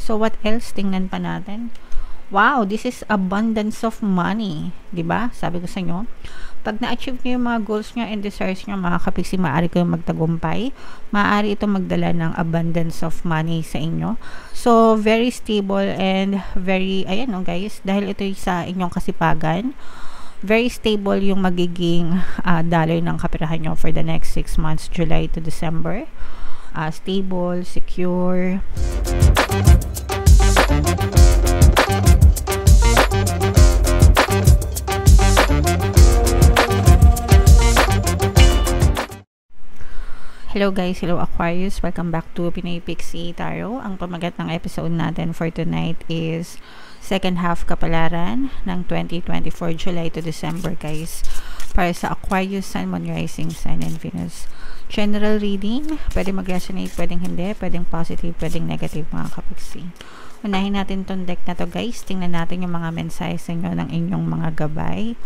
So, what else? Tingnan pa natin. Wow, this is abundance of money. 'Di ba? Sabi ko sa inyo, pag na-achieve niyo yung mga goals niyo and desires niyo, mga kapiksi, maaari kayong magtagumpay. Maaari ito magdala ng abundance of money sa inyo. So, very stable and very, ayan o guys, dahil ito sa inyong kasipagan, very stable yung magiging daloy ng kapirahan nyo for the next 6 months, July to December. Stable, secure. Hello guys, hello Aquarius, welcome back to Pinoy Pixie Tarot. Ang pamagat ng episode natin for tonight is second half kapalaran ng 2024 July to December guys. Para sa Aquarius, Sun, Moon, Rising, Sun, and Venus. General reading, pwede mag-resonate, pwedeng hindi, pwedeng positive, pwedeng negative mga kapiksi. Unahin natin tong deck na to guys, tingnan natin yung mga mensahe sa inyo ng inyong mga gabay.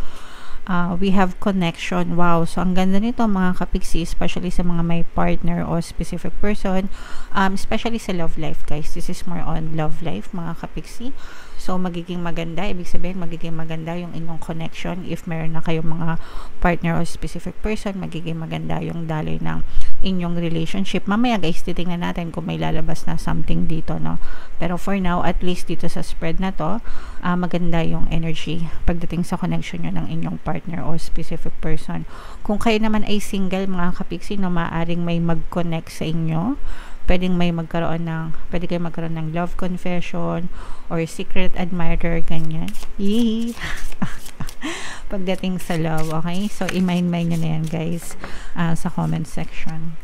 We have connection. Wow, so ang ganda nito mga kapiksi, especially sa mga may partner o specific person, especially sa love life guys. This is more on love life mga kapiksi. So magiging maganda, ibig sabihin magiging maganda yung inyong connection. If meron na kayong mga partner o specific person, magiging maganda yung daloy ng inyong relationship. Mamaya guys, titingnan natin kung may lalabas na something dito, no? Pero for now, at least dito sa spread na to, maganda yung energy pagdating sa connection nyo ng inyong partner o specific person. Kung kayo naman ay single mga kapiksi, no, maaaring may mag-connect sa inyo. Pwede kayo magkaroon ng love confession or secret admirer, ganyan. Yee! Pagdating sa love, okay? So, i-mind nyo na yan, guys, sa comment section.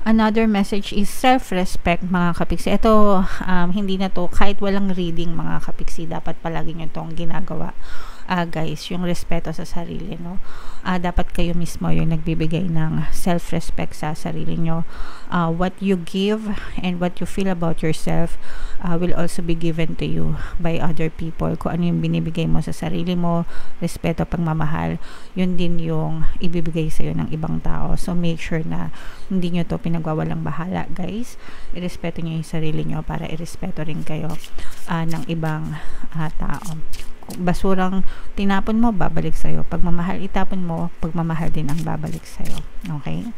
Another message is self-respect, mga kapiksi. Ito, hindi na to, kahit walang reading, mga kapiksi, dapat palagi nyo itong ginagawa. Guys, yung respeto sa sarili, no? Dapat kayo mismo yung nagbibigay ng self-respect sa sarili nyo. What you give and what you feel about yourself will also be given to you by other people. Kung ano yung binibigay mo sa sarili mo, respeto, pagmamahal, yun din yung ibibigay sa'yo ng ibang tao. So, make sure na hindi nyo to pinagwawalang bahala, guys. Irespeto nyo yung sarili nyo para irespeto rin kayo ng ibang tao. Basurang tinapon mo, babalik sa'yo. Pagmamahal itapon mo, pagmamahal din ang babalik sa'yo. Okay?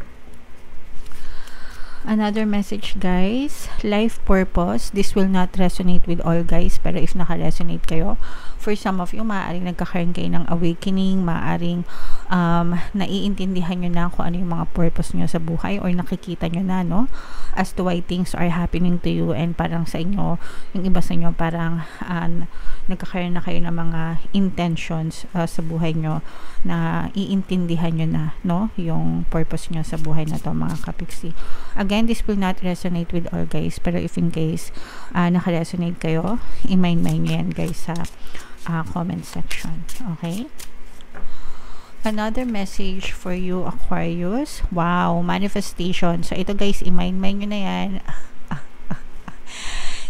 Another message guys, life purpose. This will not resonate with all guys, pero if naka-resonate kayo, for some of you, maaaring nagkakaroon kayo ng awakening, maaaring naiintindihan nyo na kung ano yung mga purpose nyo sa buhay or nakikita nyo na, no? As to why things are happening to you and parang sa inyo, yung iba sa inyo parang nagkakaroon na kayo ng mga intentions sa buhay nyo na iintindihan nyo na, no? Yung purpose nyo sa buhay na to mga kapiksi. Again, this will not resonate with all guys, pero if in case naka-resonate kayo, i-mind nyo yan guys sa comment section. Okay? Another message for you Aquarius. Wow, manifestation. So ito guys, i-mind nyo na yan.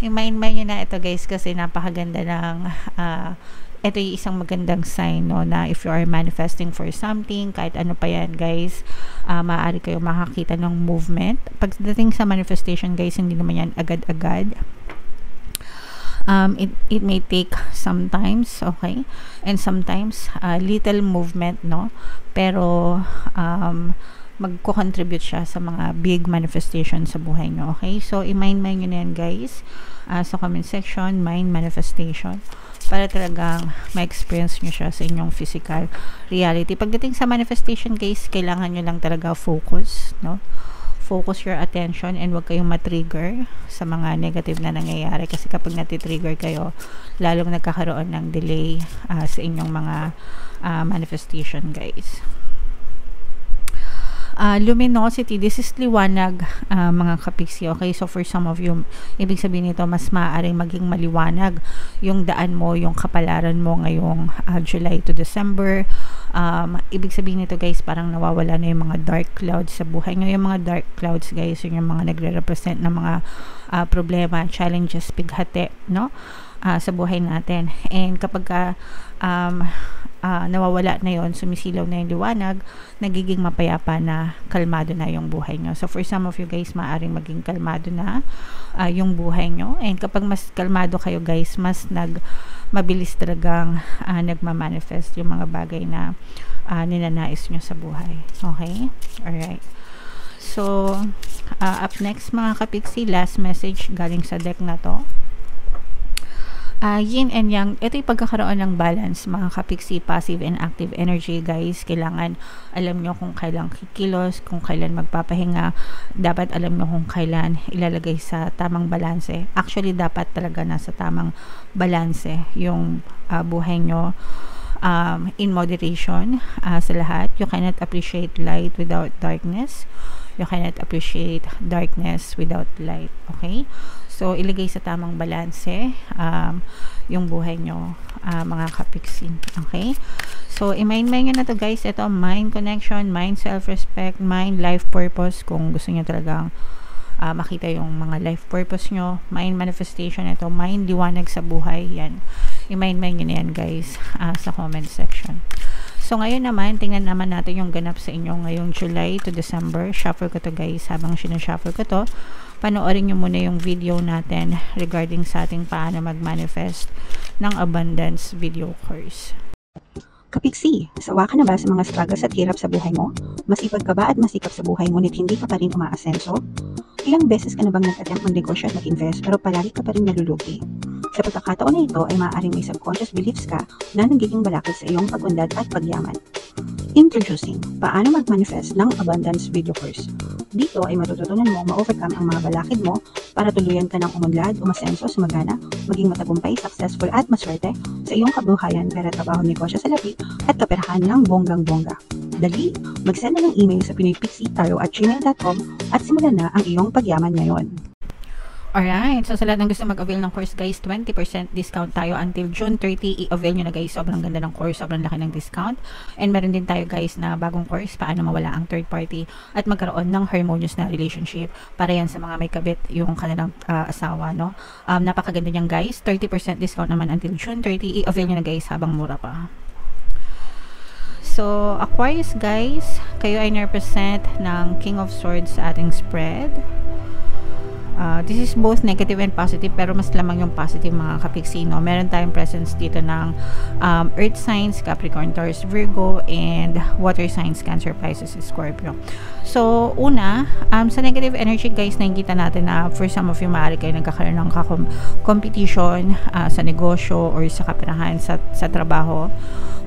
I-mind nyo na ito guys kasi napakaganda ng ito yung isang magandang sign, no, na if you are manifesting for something, kahit ano pa yan guys, maaari kayo makakita ng movement. Pagdating sa manifestation guys, hindi naman yan agad-agad. It may take sometimes, okay, and sometimes little movement, no, pero magko-contribute siya sa mga big manifestation sa buhay nyo. Okay, so i-mind nyo na yan guys sa comment section, mind manifestation, para talagang ma-experience nyo siya sa inyong physical reality. Pagdating sa manifestation guys, kailangan nyo lang talaga focus, no? Focus your attention and huwag kayong matrigger sa mga negative na nangyayari, kasi kapag natitrigger kayo, lalong nagkakaroon ng delay sa inyong mga manifestation guys. Luminosity, this is liwanag mga kapiksi. Okay, so for some of you, ibig sabihin nito, mas maaaring maging maliwanag yung daan mo, yung kapalaran mo ngayong July to December. Ibig sabihin nito guys, parang nawawala na yung mga dark clouds sa buhay nyo. Yung mga dark clouds guys, yung mga nagre-represent ng mga problema, challenges, bighati, no? Sa buhay natin. And kapag nawawala na yon, sumisilaw na yung liwanag, nagiging mapayapa na, kalmado na yung buhay nyo. So for some of you guys, maaaring maging kalmado na yung buhay nyo. And kapag mas kalmado kayo guys, mas mabilis talagang nagmamanifest yung mga bagay na ninanais nyo sa buhay. Okay? Alright. So, up next mga kapiksi, last message galing sa deck na to. Yin and Yang, ito yung pagkakaroon ng balance mga kapiksi, passive and active energy guys. Kailangan alam nyo kung kailan kikilos, kung kailan magpapahinga, dapat alam nyo kung kailan ilalagay sa tamang balanse. Actually, dapat talaga nasa tamang balanse yung buhay nyo. In moderation sa lahat. You cannot appreciate light without darkness. You cannot appreciate darkness without light. Okay? So, ilagay sa tamang balanse yung buhay nyo, mga kapiksin. Okay? So, i-mind nyo na to guys. Ito, mind connection, mind self-respect, mind life purpose. Kung gusto nyo talagang makita yung mga life purpose nyo, mind manifestation, ito, mind liwanag sa buhay. Yan. I-mind nyo na yan guys sa comment section. So, ngayon naman, tingnan naman natin yung ganap sa inyo ngayong July to December. Shuffle ko to guys. Habang sinashuffle ko to, panoorin nyo muna yung video natin regarding sa ating paano mag-manifest ng abundance video course. Kapiksi, sawa ka na ba sa mga struggles at hirap sa buhay mo? Masipag ka ba at masikap sa buhay ngunit hindi ka pa rin umaasenso? Ilang beses ka na bang nag-attempt mag-negosyo at mag-invest pero palagi ka pa rin nalulugi? Sa pagkakataon na ito ay maaaring may subconscious beliefs ka na nagiging balakid sa iyong pag-unlad at pagyaman. Introducing, paano mag-manifest ng abundance video course. Dito ay matututunan mo ma-overcome ang mga balakid mo para tuluyan ka ng umunlad, umasenso, sumagana, maging matagumpay, successful at maswerte sa iyong kabuhayan, pera, trabaho, negosyo sa lapi at kaperahan ng bonggang-bongga. Dali, mag-send na ng email sa pinoypixie@gmail.com at simulan na ang iyong pagyaman ngayon. Alright, so sa lahat ng gusto mag-avail ng course guys, 20% discount tayo until June 30. I-avail nyo na guys, sobrang ganda ng course, sobrang laki ng discount. And meron din tayo guys na bagong course, paano mawala ang third party at magkaroon ng harmonious na relationship. Para yan sa mga may kabit yung kanilang asawa, no? Napakaganda niyan guys, 30% discount naman until June 30. I-avail nyo na guys habang mura pa. So, Aquarius guys, kayo ay na-represent ng King of Swords sa ating spread. This is both negative and positive, pero mas lamang yung positive mga kapiksino. Meron tayong presence dito ng earth signs, Capricorn, Taurus, Virgo, and water signs, Cancer, Pisces, Scorpio. So, una, sa negative energy guys, nakikita natin na for some of you maaari kayo nagkakaroon ng competition sa negosyo or sa kaperahan, sa trabaho.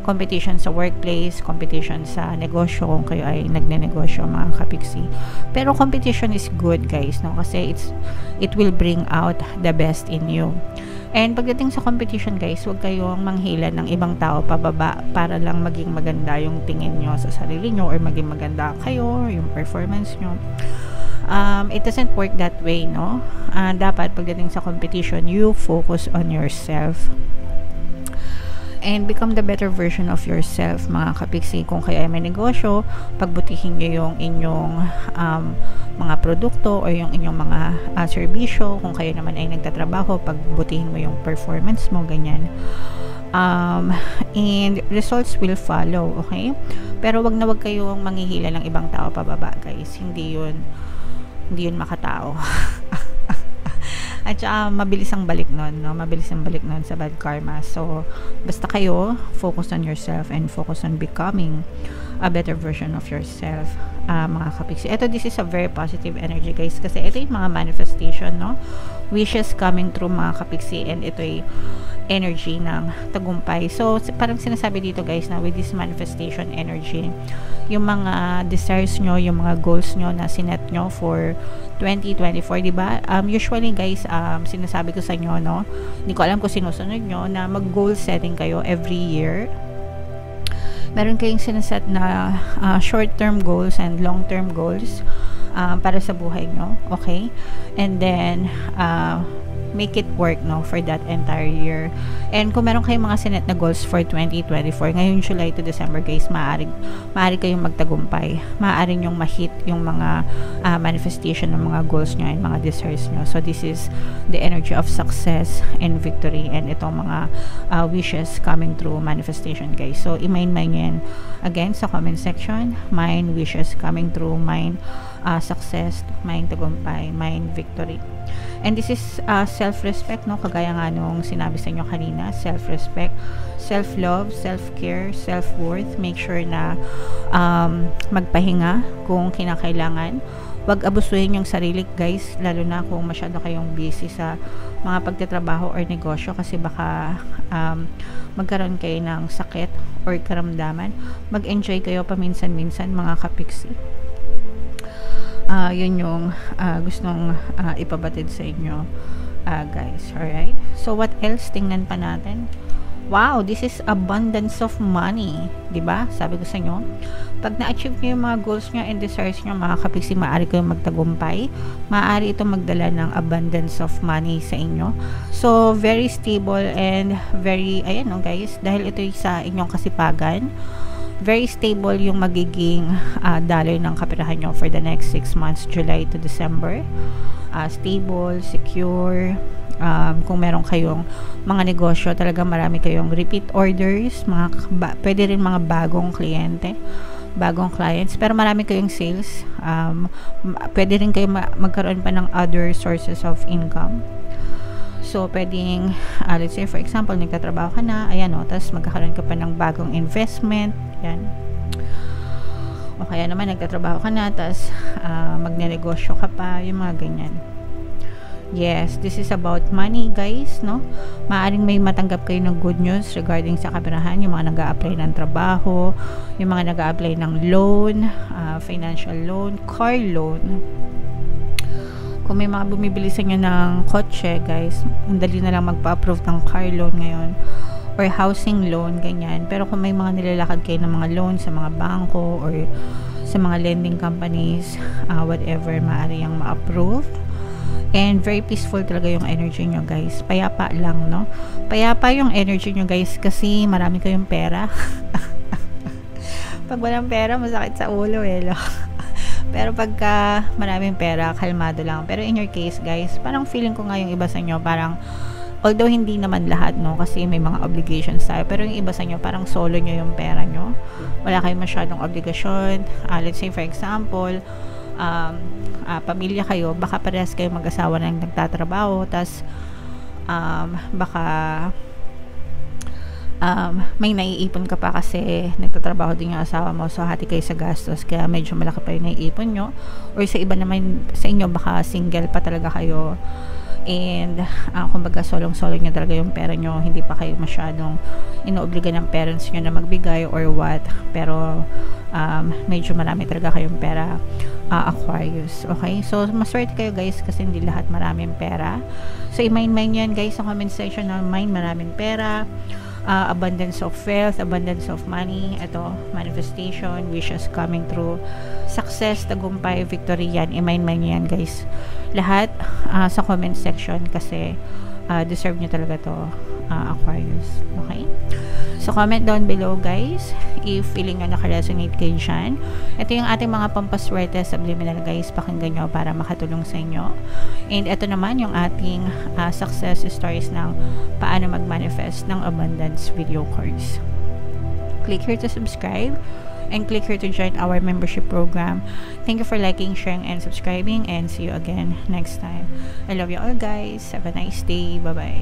Competition sa workplace, competition sa negosyo kung kayo ay nagnenegosyo mga kapiksi. Pero competition is good guys, no? Kasi it will bring out the best in you. And pagdating sa competition guys, huwag kayong manghila ng ibang tao pababa para lang maging maganda yung tingin nyo sa sarili nyo or maging maganda kayo or yung performance nyo. It doesn't work that way, no? Dapat pagdating sa competition, you focus on yourself and become the better version of yourself mga kapiksi. Kung kayo ay may negosyo, pagbutihin nyo yung inyong mga produkto o yung inyong mga serbisyo. Kung kayo naman ay nagtatrabaho, pagbutihin mo yung performance mo, ganyan. And results will follow, okay? Pero wag na wag kayong manghihila ng ibang tao pababa guys. Hindi yun makatao. At saka mabilis ang balik nun, no? Mabilis ang balik nun sa bad karma. So, basta kayo, focus on yourself and focus on becoming a better version of yourself, mga kapiksi. This is a very positive energy guys, kasi ito yung mga manifestation, no? Wishes coming through mga kapiksi, and ito yung energy ng tagumpay. So, parang sinasabi dito guys na with this manifestation energy, yung mga desires nyo, yung mga goals nyo na sinet nyo for 2024, diba? Usually guys, sinasabi ko sa inyo, no? Hindi ko alam kung sinusunod nyo, na mag-goal setting kayo every year. Meron kayong sinaset na short-term goals and long-term goals para sa buhay nyo, okay? And then, make it work, no, for that entire year. And kung meron kayong mga sinet na goals for 2024, ngayon July to December guys, maaari kayong magtagumpay, maaari nyong ma-hit yung mga manifestation ng mga goals nyo and mga desires nyo. So this is the energy of success and victory, and itong mga wishes coming through manifestation guys. So i-mind yan again sa comment section, mind wishes coming through, mind success, mind tagumpay, mind victory. And this is self-respect, no, kagaya nga nung sinabi sa inyo kanina, self-respect, self-love, self-care, self-worth. Make sure na magpahinga kung kinakailangan. Huwag abusuhin yung sarili guys, lalo na kung masyado kayong busy sa mga pagtatrabaho or negosyo, kasi baka magkaroon kayo ng sakit or karamdaman. Mag-enjoy kayo paminsan-minsan mga kapiksi. Yun yung gustong ipabatid sa inyo guys. Alright, so what else? Tingnan pa natin. Wow, this is abundance of money, diba? Sabi ko sa inyo, pag na-achieve nyo yung mga goals nyo and desires nyo mga kapiksi, maaari kayong magtagumpay, maaari ito magdala ng abundance of money sa inyo. So very stable and very, ayan no guys, dahil ito sa inyong kasipagan, very stable yung magiging dollar ng kapirahan nyo for the next 6 months, July to December. Stable, secure. Kung meron kayong mga negosyo, talaga marami kayong repeat orders, pwede rin mga bagong kliyente, bagong clients, pero marami kayong sales. Pwede rin kayo magkaroon pa ng other sources of income. So, pwedeng, let's say, for example, nagtatrabaho ka na, ayan o, tapos magkakaroon ka pa ng bagong investment, yan. O kaya naman, nagtatrabaho ka na, tapos magnenegosyo ka pa, yung mga ganyan. Yes, this is about money guys, no? Maaring may matanggap kayo ng good news regarding sa kapirahan, yung mga nag-a-apply ng trabaho, yung mga nag-a-apply ng loan, financial loan, car loan. Kung may mga bumibili sa inyo ng kotse guys, ang dali na lang magpa-approve ng car loan ngayon, or housing loan, ganyan. Pero kung may mga nilalakad kayo ng mga loan sa mga bangko or sa mga lending companies, whatever, maaari yung ma-approve. And very peaceful talaga yung energy nyo guys, payapa lang, no? Payapa yung energy nyo guys, kasi marami kayong pera. Pag walang pera, masakit sa ulo no? Pero pagka maraming pera, kalmado lang. Pero in your case guys, parang feeling ko nga yung iba sa inyo, parang although hindi naman lahat, no, kasi may mga obligations tayo, pero yung iba sa inyo parang solo nyo yung pera nyo, wala kayong masyadong obligasyon. Let's say for example, pamilya kayo, baka parehas kayo mag-asawa na nagtatrabaho, tas baka may naiipon ka pa kasi nagtatrabaho din yung asawa mo, so hati kayo sa gastos, kaya medyo malaki pa yung naiipon nyo. Or sa iba naman sa inyo, baka single pa talaga kayo, and kumbaga solong-solo nyo talaga yung pera nyo, hindi pa kayo masyadong inoobliga ng parents nyo na magbigay or what, pero medyo marami talaga kayong pera, Aquarius. Okay, so maswerte kayo guys, kasi hindi lahat maraming pera. So i-mind yan guys sa comment section na maraming pera, abundance of wealth, abundance of money, ito, manifestation, wishes coming true, success, tagumpay, victory, yan, i-mind yan guys, lahat sa comment section, kasi deserve nyo talaga to, Aquarius. Okay, so comment down below guys if feeling nyo nakaresonate kayo dyan. Ito yung ating mga pampaswerte subliminal guys, pakinggan nyo para makatulong sa inyo. And ito naman yung ating success stories ng paano mag-manifest ng abundance video course. Click here to subscribe and click here to join our membership program. Thank you for liking, sharing, and subscribing, and see you again next time. I love you all guys. Have a nice day. Bye bye.